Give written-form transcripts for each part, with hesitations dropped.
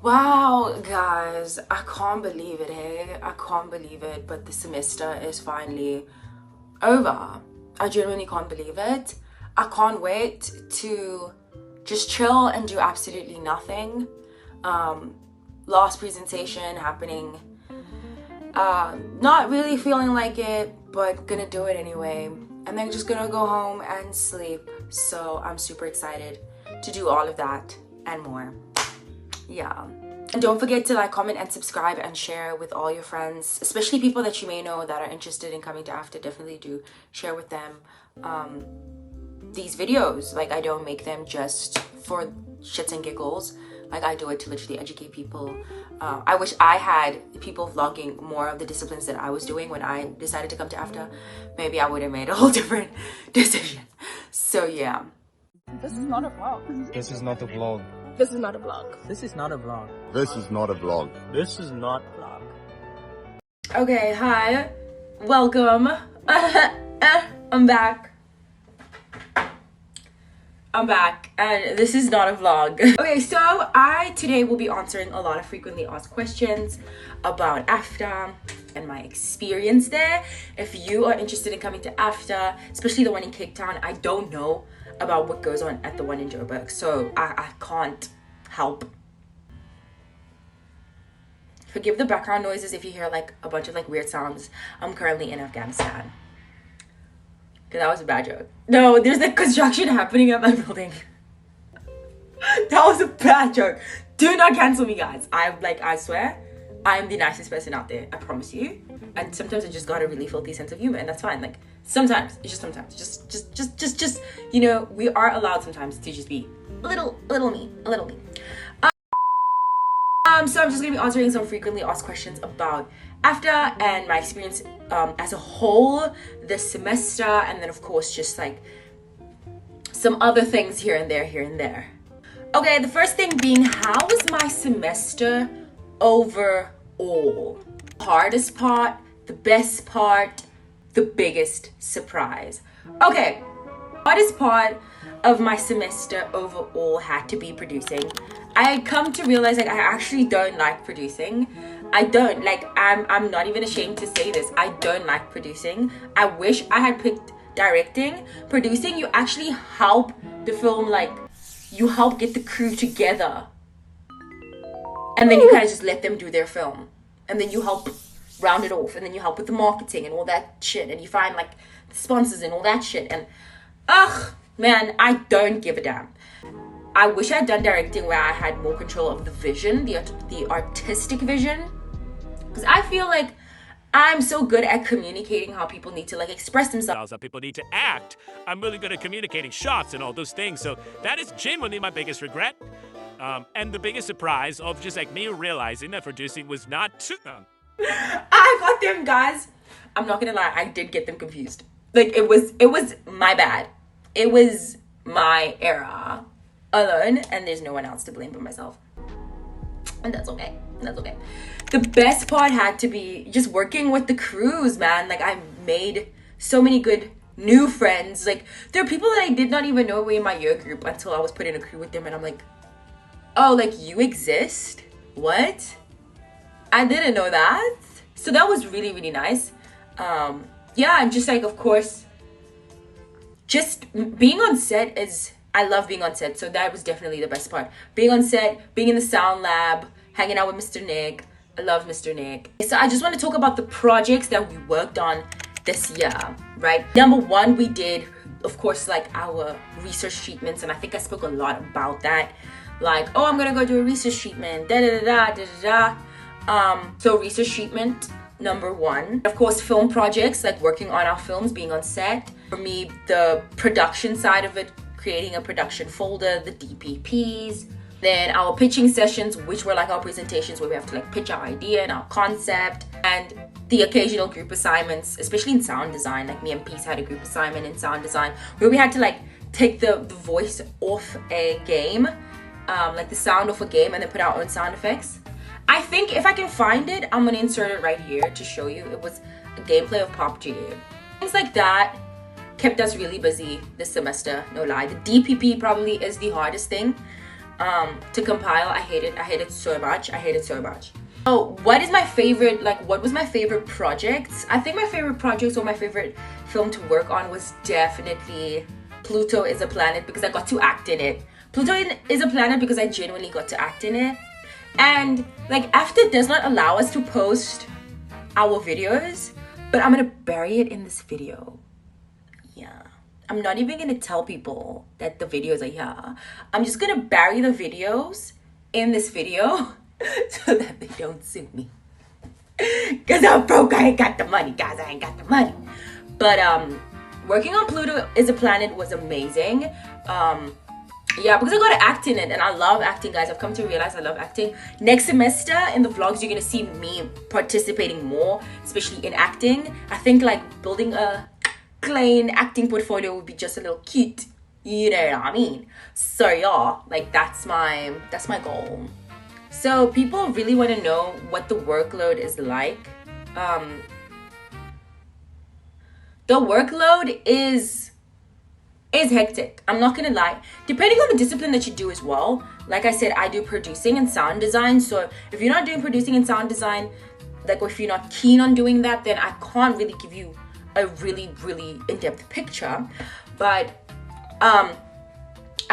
Wow, guys, I can't believe it, hey? I can't believe it, but the semester is finally over. I genuinely can't believe it. I can't wait to just chill and do absolutely nothing. Last presentation happening. Not really feeling like it, but gonna do it anyway. And then just gonna go home and sleep. So I'm super excited to do all of that and more. Yeah, and don't forget to like, comment and subscribe and share with all your friends, especially people that you may know that are interested in coming to AFDA. Definitely do share with them these videos. Like, I don't make them just for shits and giggles. Like, I do it to literally educate people. I wish I had people vlogging more of the disciplines that I was doing when I decided to come to AFDA. Maybe I would have made a whole different decision. So yeah. This is not a vlog. This is not a vlog. This is not a vlog. This is not a vlog. This is not a vlog. This is not a vlog. Okay, hi. Welcome. I'm back. And this is not a vlog. Okay, so I today will be answering a lot of frequently asked questions about AFDA and my experience there. If you are interested in coming to AFDA, especially the one in Cape Town, I don't know about what goes on at the one in Joburg, so I can't help. Forgive the background noises if you hear like a bunch of like weird sounds. I'm currently in Afghanistan. Because that was a bad joke. No, there's like construction happening at my building. That was a bad joke. Do not cancel me, guys. I swear, I'm the nicest person out there. I promise you. And sometimes I just got a really filthy sense of humor, and that's fine. Like, sometimes, it's just sometimes. Just, you know, we are allowed sometimes to just be a little me. So I'm just gonna be answering some frequently asked questions about AFDA and my experience as a whole this semester, and then of course just like some other things here and there. Okay, the first thing being, how was my semester overall? Hardest part, the best part, the biggest surprise. Okay, hardest part of my semester overall had to be producing. I had come to realize like I actually don't like producing. I don't like, I'm not even ashamed to say this. I don't like producing. I wish I had picked directing. Producing, you actually help the film, like you help get the crew together, and then you kind of just let them do their film, and then you help round it off, and then you help with the marketing and all that shit, and you find like the sponsors and all that shit, and man, I don't give a damn. I wish I'd done directing where I had more control of the vision, the artistic vision, because I feel like I'm so good at communicating how people need to like express themselves. How people need to act. I'm really good at communicating shots and all those things. So that is genuinely my biggest regret. And the biggest surprise of just like me realizing that producing was not too... I got them, guys. I'm not gonna lie, I did get them confused. Like it was my bad. It was my error alone, and there's no one else to blame but myself. And that's okay. The best part had to be just working with the crews, man. Like, I made so many good new friends. Like, there are people that I did not even know were in my year group until I was put in a crew with them, and I'm like, oh, like, you exist? What? I didn't know that. So that was really, really nice. Yeah, and just like, of course, just being on set is... I love being on set, so that was definitely the best part. Being on set, being in the sound lab, hanging out with Mr. Nick. I love Mr. Nick. So I just want to talk about the projects that we worked on this year, right? Number one, we did, of course, like our research treatments, and I think I spoke a lot about that. Like, oh, I'm gonna go do a research treatment, so research treatment, number one. Of course, film projects, like working on our films, being on set. For me, the production side of it, creating a production folder, the DPPs, then our pitching sessions, which were like our presentations where we have to like pitch our idea and our concept, and the occasional group assignments, especially in sound design. Like me and Peace had a group assignment in sound design where we had to like take the voice off a game, like the sound off a game, and then put our own sound effects. I think if I can find it, I'm gonna insert it right here to show you. It was a gameplay of PUBG. Things like that kept us really busy this semester, no lie. The DPP probably is the hardest thing. to compile. I hate it so much. Oh, what is my favorite, like, what was my favorite projects? I think my favorite projects or my favorite film to work on was definitely Pluto is a Planet, because I got to act in it. Pluto is a Planet because I genuinely got to act in it. And like, AFDA does not allow us to post our videos, but I'm gonna bury it in this video. Yeah, I'm not even gonna tell people that the videos are here. I'm just gonna bury the videos in this video so that they don't sue me. Cause I'm broke, I ain't got the money, guys, I ain't got the money. But working on Pluto is a Planet was amazing. Yeah, because I got to act in it, and I love acting, guys. I've come to realize I love acting. Next semester in the vlogs, you're gonna see me participating more, especially in acting. I think like building a plain acting portfolio would be just a little cute, you know what I mean? So yeah, like that's my goal. So people really want to know what the workload is like. The workload is hectic. I'm not gonna lie. Depending on the discipline that you do as well. Like I said, I do producing and sound design. So if you're not doing producing and sound design, like if you're not keen on doing that, then I can't really give you a really, really in-depth picture. But I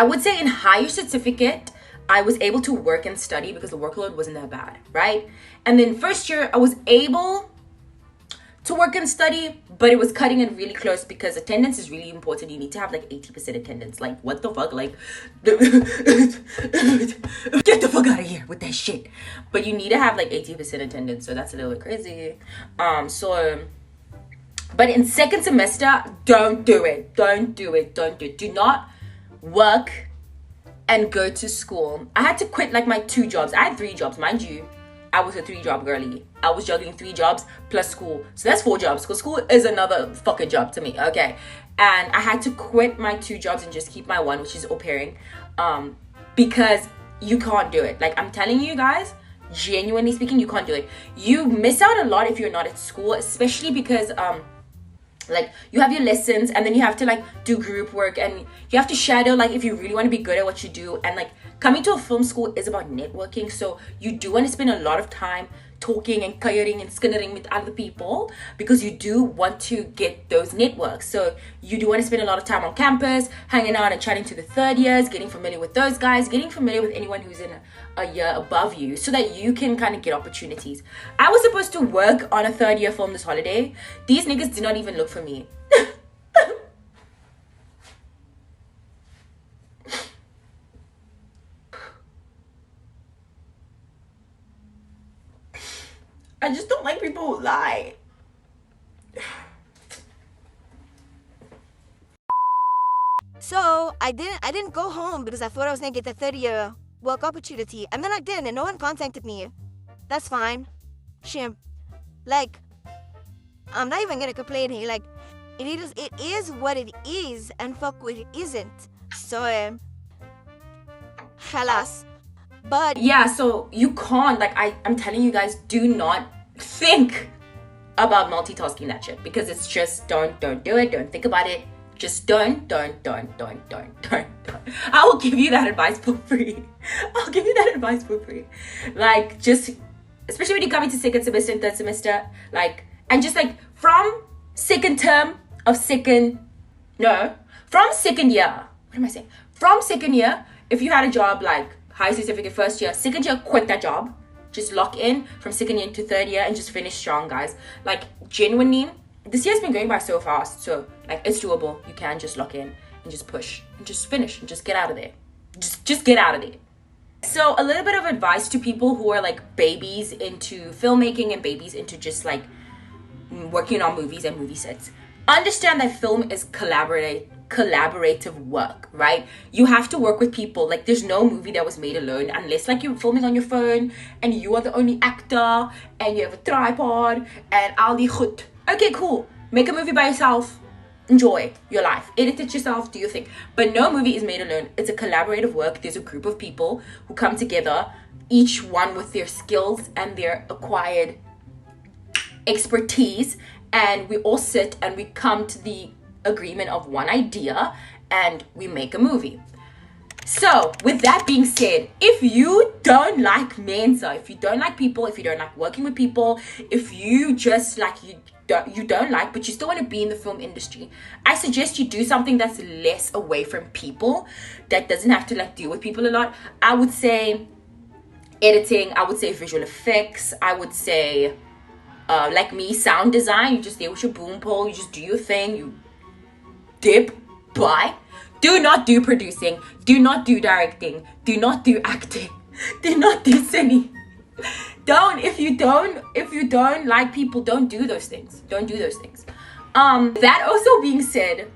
would say in higher certificate, I was able to work and study because the workload wasn't that bad, right? And then first year, I was able to work and study, but it was cutting it really close because attendance is really important. You need to have like 80% attendance. Like, what the fuck? Like, get the fuck out of here with that shit. But you need to have like 80% attendance, so that's a little bit crazy. But in second semester, don't do it. Do not work and go to school. I had to quit like my 2 jobs. I had 3 jobs, mind you. I was a 3-job girly. I was juggling 3 jobs plus school. So that's 4 jobs, because school is another fucking job to me, okay? And I had to quit my 2 jobs and just keep my 1, which is au pairing, because you can't do it. Like, I'm telling you guys, genuinely speaking, you can't do it. You miss out a lot if you're not at school, especially because, like, you have your lessons and then you have to like do group work and you have to shadow, like, if you really want to be good at what you do. And like, coming to a film school is about networking, so you do want to spend a lot of time talking and kuiering and skinnering with other people because you do want to get those networks. So you do want to spend a lot of time on campus, hanging out and chatting to the 3rd years, getting familiar with those guys, getting familiar with anyone who's in a year above you so that you can kind of get opportunities. I was supposed to work on a 3rd year film this holiday. These niggas did not even look for me. I just don't like people who lie. So I didn't go home because I thought I was gonna get the 3rd year work opportunity, and then I didn't, and no one contacted me. That's fine. Shame. Like, I'm not even gonna complain here. Like, it is what it is, and fuck what it isn't. So halas. But yeah, so you can't, like, I'm telling you guys, do not think about multitasking that shit, because it's just don't do it. Don't think about it. Just don't. I will give you that advice for free. Like, just, especially when you come into 2nd semester and 3rd semester, like, and just like from second year, what am I saying? From 2nd year, if you had a job like high certificate 1st year, 2nd year, quit that job. Just lock in from 2nd year to 3rd year and just finish strong, guys. Like, genuinely, this year's been going by so fast. So, like, it's doable. You can just lock in and just push and just finish and just get out of there. Just get out of there. So, a little bit of advice to people who are like babies into filmmaking and babies into just like working on movies and movie sets. Understand that film is collaborative work, right? You have to work with people. Like, there's no movie that was made alone unless like you're filming on your phone and you are the only actor and you have a tripod and all die goed. Okay, cool. Make a movie by yourself. Enjoy your life. Edit it yourself. Do your thing. But no movie is made alone. It's a collaborative work. There's a group of people who come together, each one with their skills and their acquired expertise, and we all sit and we come to the agreement of one idea and we make a movie. So, with that being said, if you don't like Mensa, if you don't like people, if you don't like working with people, if you just like you don't like, but you still want to be in the film industry, I suggest you do something that's less away from people, that doesn't have to like deal with people a lot. I would say editing, I would say visual effects, I would say like me, sound design. You just stay with your boom pole, you just do your thing, you dip, bye. Do not do producing, do not do directing, do not do acting, do not do singing. If you don't like people, don't do those things. Don't do those things. That also being said,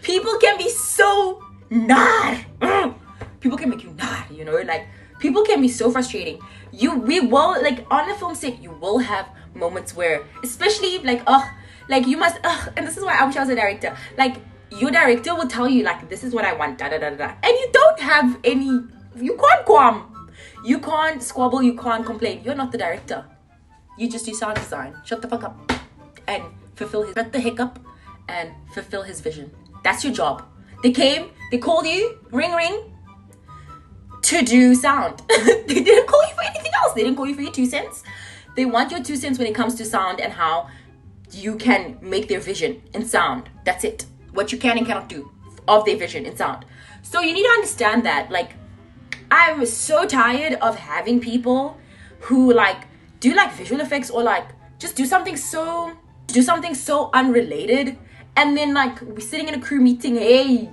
people can be so nar. People can make you nar, you know, like people can be so frustrating. We will, like on the film set, you will have moments where, especially like you must and this is why I wish I was a director. Like your director will tell you like, this is what I want, da da da da, and you don't have any, you can't qualm, you can't squabble, you can't complain. You're not the director. You just do sound design. Shut the fuck up and shut the hiccup and fulfill his vision. That's your job. They called you, ring ring, to do sound. They didn't call you for anything else. They didn't call you for your 2 cents. They want your 2 cents when it comes to sound and how you can make their vision in sound. That's it. What you can and cannot do of their vision in sound. So you need to understand that, like, I'm so tired of having people who like do like visual effects or like just do something so unrelated, and then like we're sitting in a crew meeting, hey,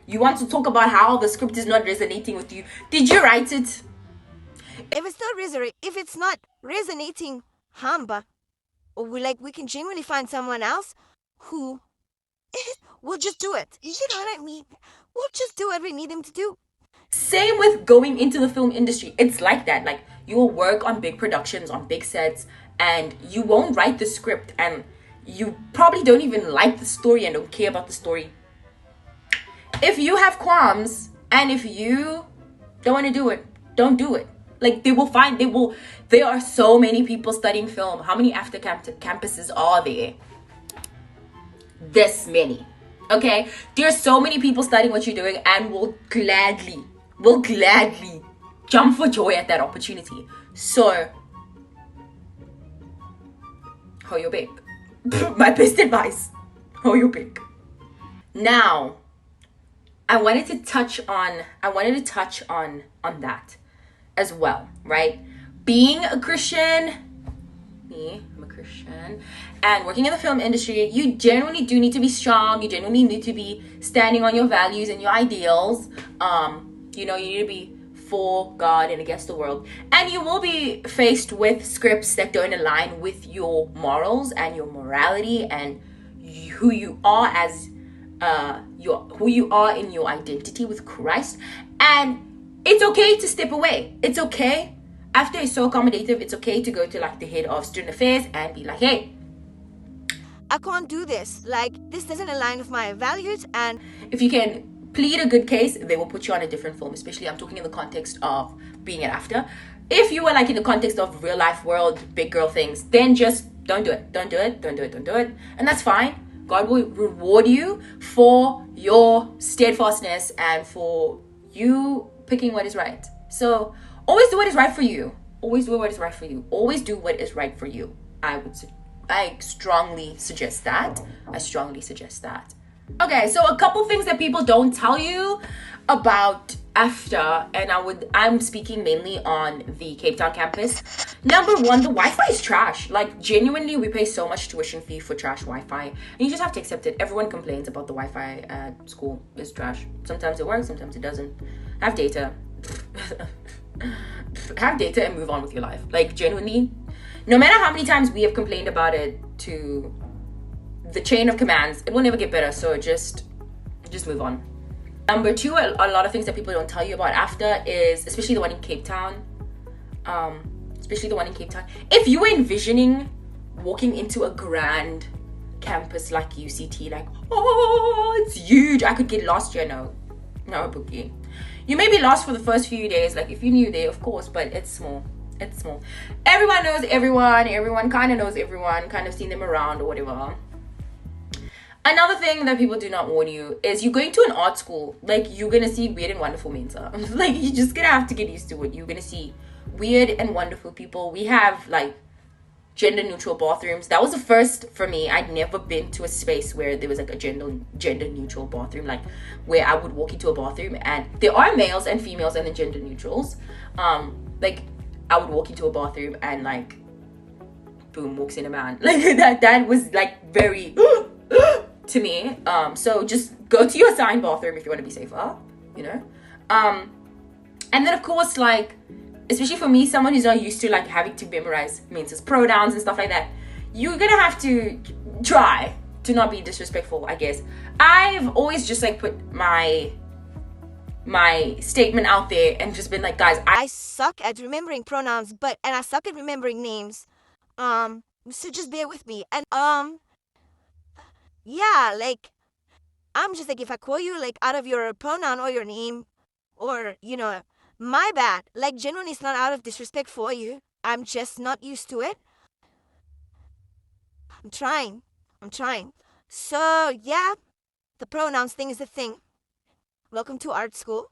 you want to talk about how the script is not resonating with you. Did you write it? If it's not resonating, hamba, or we can genuinely find someone else who will just do it. You know what I mean? We'll just do what we need him to do. Same with going into the film industry. It's like that. Like, you will work on big productions, on big sets, and you won't write the script, and you probably don't even like the story and don't care about the story. If you have qualms and if you don't want to do it, don't do it. Like, there are so many people studying film. How many AFDA campuses are there? This many. Okay? There's so many people studying what you're doing and will gladly jump for joy at that opportunity. So, hold your back. My best advice, hold your back. Now, I wanted to touch on that as well, right? Being a Christian, I'm a Christian, and working in the film industry, you genuinely do need to be strong. You genuinely need to be standing on your values and your ideals. You need to be for God and against the world. And you will be faced with scripts that don't align with your morals and your morality and who you are as who you are in your identity with Christ. And it's okay to step away. It's okay. AFDA is so accommodative. It's okay to go to like the head of student affairs and be like, hey, I can't do this. Like, this doesn't align with my values. And if you can plead a good case, they will put you on a different film. Especially, I'm talking in the context of being at AFDA. If you were like in the context of real life world, big girl things, then just don't do it. Don't do it. Don't do it. Don't do it. And that's fine. God will reward you for your steadfastness and for you picking what is right. So always do what is right for you. Always do what is right for you. Always do what is right for you. I strongly suggest that. Okay, so a couple things that people don't tell you about AFDA, and I'm speaking mainly on the Cape Town campus. Number one, the Wi-Fi is trash. Like, genuinely, we pay so much tuition fee for trash Wi-Fi, and you just have to accept it. Everyone complains about the Wi-Fi at school is trash. Sometimes it works, sometimes it doesn't. Have data. Have data and move on with your life. Like, genuinely, no matter how many times we have complained about it to the chain of commands, it will never get better. So just move on. Number two, a lot of things that people don't tell you about AFDA is, especially the one in Cape Town. If you were envisioning walking into a grand campus like UCT, like, oh, it's huge, I could get lost here. No, Bookie. You may be lost for the first few days, like if you knew there, of course, but it's small. It's small. Everyone knows everyone. Everyone kind of knows everyone, kind of seen them around or whatever. Another thing that people do not warn you is you're going to an art school. Like, you're gonna see weird and wonderful Mensa. Like, you're just gonna have to get used to it. You're gonna see weird and wonderful people. We have, like, gender neutral bathrooms. That was the first for me. I'd never been to a space where there was like a gender neutral bathroom, like where I would walk into a bathroom and there are males and females and the gender neutrals. Like, I would walk into a bathroom and like, boom, walks in a man. Like, that was like very to me. So just go to your assigned bathroom if you want to be safer, you know. And then of course, like, especially for me, someone who's not used to like having to memorize Mensa's pronouns and stuff like that, you're gonna have to try to not be disrespectful, I guess. I've always just like put my statement out there and just been like, guys, I suck at remembering pronouns, and I suck at remembering names. So just bear with me. And yeah, like, I'm just like, if I call you like out of your pronoun or your name, or you know, my bad. Like, genuinely, it's not out of disrespect for you. I'm just not used to it. I'm trying. So yeah, the pronouns thing is the thing. Welcome to art school.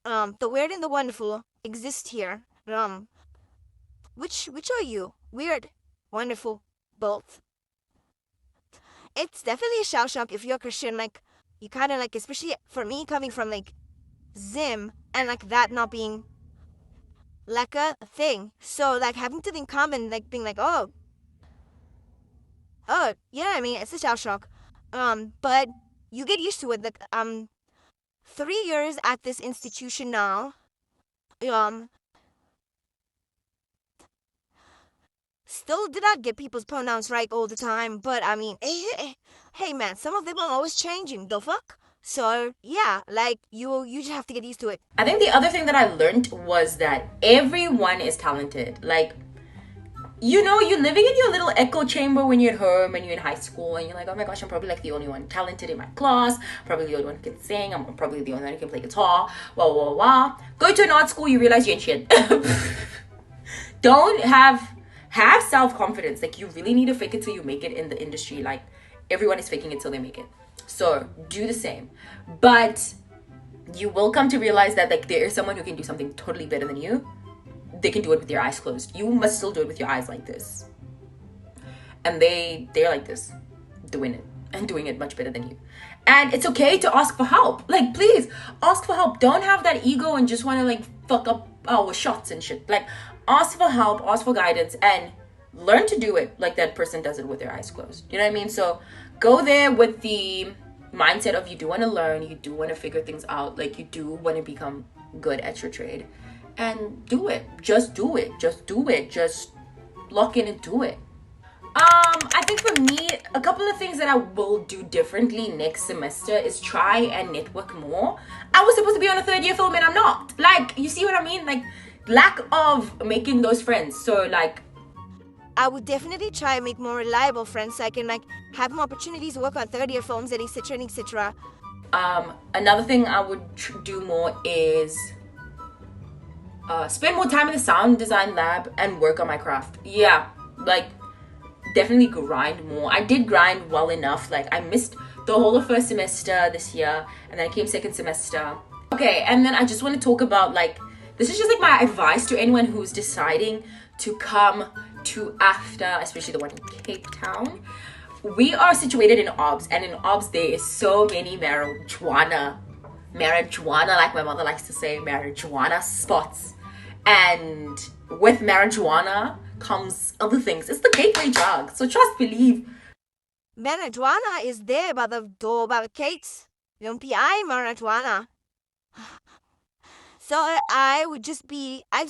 The weird and the wonderful exist here. Which are you? Weird, wonderful, both. It's definitely a shell shock if you're Christian. Like, you kind of like, especially for me coming from like Zim and like that not being like a thing. So like having to think common, like being like, oh, yeah, I mean, it's a shell shock. But you get used to it. Like, 3 years at this institution now. Still did not get people's pronouns right all the time, but I mean, hey man, some of them are always changing. The fuck? So yeah, like you just have to get used to it. I think the other thing that I learned was that everyone is talented. Like, you know, you're living in your little echo chamber when you're at home and you're in high school and you're like, oh my gosh, I'm probably like the only one talented in my class, probably the only one who can sing, I'm probably the only one who can play guitar, wah. Go to an art school, you realize you ain't shit. Don't have self-confidence. Like, you really need to fake it till you make it in the industry. Like, everyone is faking it till they make it. So do the same. But you will come to realize that like there is someone who can do something totally better than you. They can do it with their eyes closed. You must still do it with your eyes like this. And they're like this, doing it and doing it much better than you. And it's okay to ask for help. Like, please ask for help. Don't have that ego and just want to like fuck up our shots and shit. Like, ask for help, ask for guidance, and learn to do it like that person does it with their eyes closed. You know what I mean? So go there with the mindset of you do want to learn, you do want to figure things out, like you do want to become good at your trade, and do it. Just do it. Just lock in and do it. I think for me, a couple of things that I will do differently next semester is try and network more. I was supposed to be on a 3rd year film and I'm not. Like, you see what I mean? Like, lack of making those friends. So like, I would definitely try and make more reliable friends so I can like have more opportunities to work on 3rd year films and etc. Another thing I would do more is spend more time in the sound design lab and work on my craft. Yeah, like definitely grind more. I did grind well enough. Like, I missed the whole of 1st semester this year and then I came 2nd semester. Okay, and then I just want to talk about like, this is just like my advice to anyone who's deciding to come to AFDA, especially the one in Cape Town. We are situated in OBS, and in OBS there is so many marijuana, like my mother likes to say, marijuana spots. And with marijuana comes other things. It's the gateway drug. So trust, believe. Marijuana is there by the door, by the gates. Don't be marijuana. So I just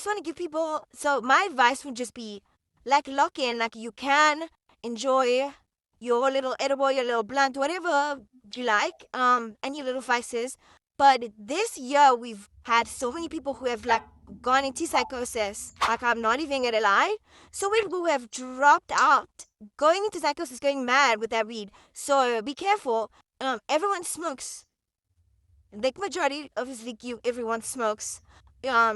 want to give people, so my advice would just be, like, lock in, like, you can enjoy your little edible, your little blunt, whatever you like, and your little vices. But this year, we've had so many people who have, like, gone into psychosis. Like, I'm not even gonna lie. So many people who have dropped out, going into psychosis, going mad with that weed. So be careful. Everyone smokes. Like, majority, obviously, everyone smokes.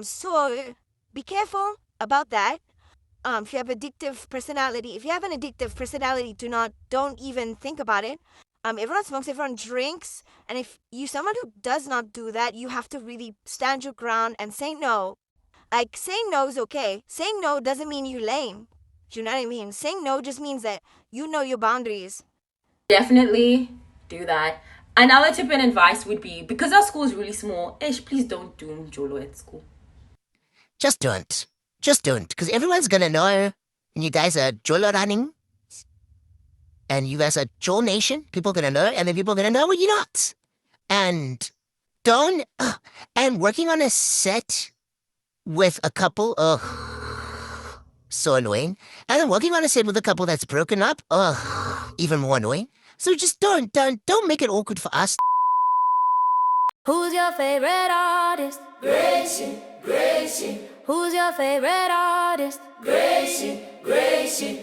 So be careful about that. If you have an addictive personality, don't even think about it. Everyone smokes, everyone drinks, and if you someone who does not do that, you have to really stand your ground and say no. Like, saying no is okay. Saying no doesn't mean you're lame. Do you know what I mean? Saying no just means that you know your boundaries. Definitely do that. Another tip and advice would be, because our school is really small, please don't do Njolo at school. Just don't. Just don't. Because everyone's going to know. And you guys are Jolo running. And you guys are Jol Nation. People are going to know. And then people are going to know when you're not. And don't. And working on a set with a couple. So annoying. And then working on a set with a couple that's broken up. Even more annoying. So just don't make it awkward for us. Who's your favorite artist? Gracie, Gracie. Who's your favorite artist? Gracie, Gracie.